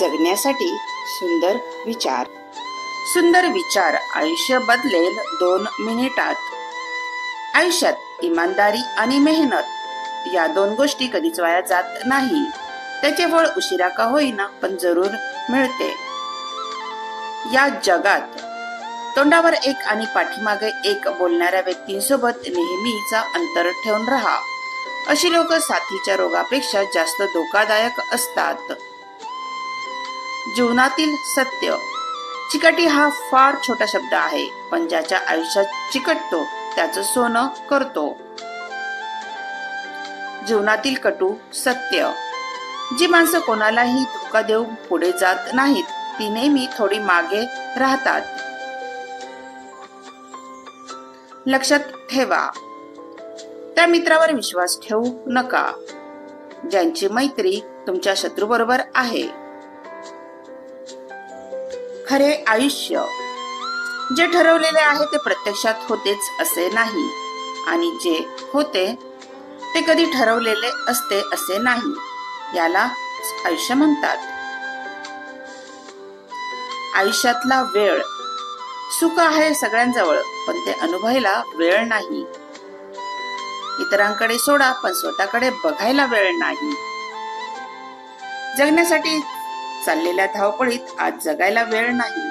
जगण्यासाठी सुंदर विचार. सुंदर विचार आयुष्य बदलेल 2 मिनिटात. आयुष्यात इमानदारी आणि मेहनत या 2 गोष्टी कधीच वाया जात नाही. त्याचे फळ उशिरा का होईना पण जरूर मिळते. या जगात तोंडावर एक आणि पाठीमागे एक बोलणाऱ्या व्यक्तींसोबत नेहमीचा अंतर ठेवून राहा. अशी लोक साथीच्या रोगापेक्षा जास्त धोकादायक असतात. जीवनातील सत्य. चिकाटी हा फार छोटा शब्द आहे, पण ज्याच्या आयुष्यात चिकटतो त्याचं सोनं करतो. जीवनातील कटू सत्य. जी माणसं कोणालाही धोका देऊ पुढे जात नाहीत ती नेहमी थोडी मागे राहतात. लक्षात ठेवा, त्या मित्रावर विश्वास ठेवू नका ज्यांची मैत्री तुमच्या शत्रूबरोबर आहे. खरे आयुष्य. जे ठरवलेले आहे ते प्रत्यक्षात होतेच असे नाही, आणि जे होते ते कधी ठरवलेले असते असे नाही. याला आयुष्य म्हणतात. आयुष्यातला वेळ. सुख आहे सगळ्यांजवळ, पण ते अनुभवायला वेळ नाही. इतरांकडे सोडा, पण स्वतःकडे बघायला वेळ नाही. जगण्यासाठी चाललेल्या धावपळीत आज जगायला वेळ नाही.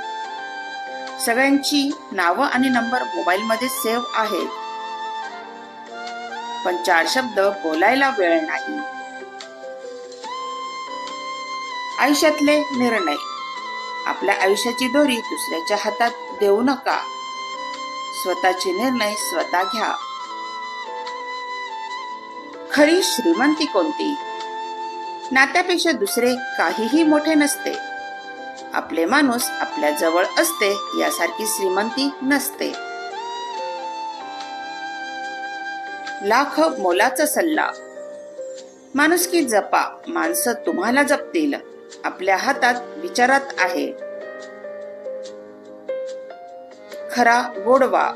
सगळ्यांची नावं आणि नंबर मोबाईल मध्ये सेव्ह आहेत, पण 4 शब्द बोलायला वेळ नाही. आयुष्यातले निर्णय. आपल्या आयुष्याची दोरी दुसऱ्याच्या हातात देऊ नका. स्वतःचे निर्णय स्वतः घ्या. खरी श्रीमंती कोणती? नात्यापेक्षा दुसरे काहीही मोठे नसते. आपले माणूस आपल्या जवळ असते यासारखी श्रीमंती नसते. लाख मोलाचा सल्ला. माणुसकी जपा, माणसं तुम्हाला जपतील. आपल्या हातात विचारात आहे. खरा गोडवा.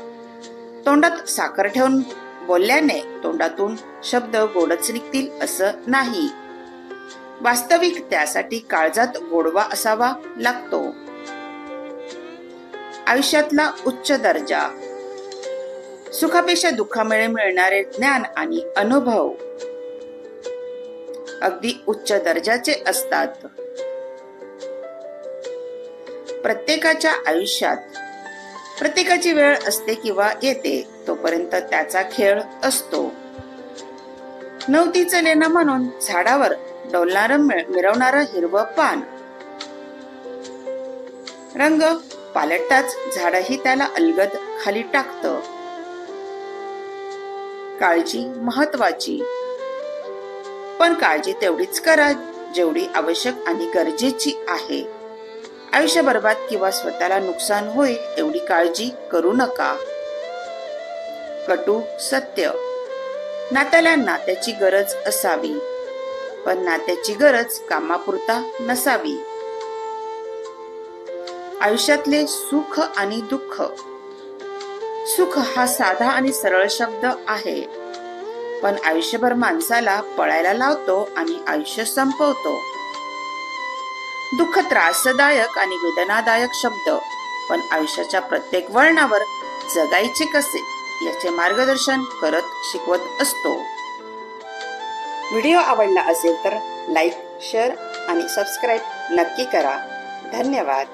तोंडात साखर ठेवून बोलल्याने तोंडातून शब्द गोडच निघतील असं नाही. वास्तविक त्यासाठी काळजात गोडवा असावा लागतो. आयुष्यातला उच्च दर्जा. सुखापेक्षा दुःखामुळे मिळणारे ज्ञान आणि अनुभव अगदी उच्च दर्जाचे असतात. प्रत्येकाच्या आयुष्यात प्रत्येकाची वेळ असते किंवा येते, तोपर्यंत त्याचा खेळ असतो. नवतीचं लेणं म्हणून झाडावर डोलणारं मिरवणारं हिरवं पान. रंग पालटताच झाडही त्याला अलगद खाली टाकतं. काळजी महत्वाची, पण काळजी तेवढीच करा जेवढी आवश्यक आणि गरजेची आहे. आयुष्य बर्बाद किंवा स्वतःला नुकसान होईल एवढी काळजी करू नका. कटू सत्य. नात्याला नात्याची गरज असावी, पण नात्याची गरज कामापुरता नसावी. आयुष्यातले सुख आणि दुःख. सुख हा साधा आणि सरळ शब्द आहे, पण आयुष्यभर माणसाला पळायला लावतो आणि आयुष्य संपवतो. दुःख त्रासदायक आणि वेदनादायक शब्द, पण आयुष्याच्या प्रत्येक वळणावर जगायचे कसे याचे मार्गदर्शन करत शिकवत असतो. व्हिडिओ आवडला असेल तर लाईक, शेअर आणि सबस्क्राईब नक्की करा. धन्यवाद.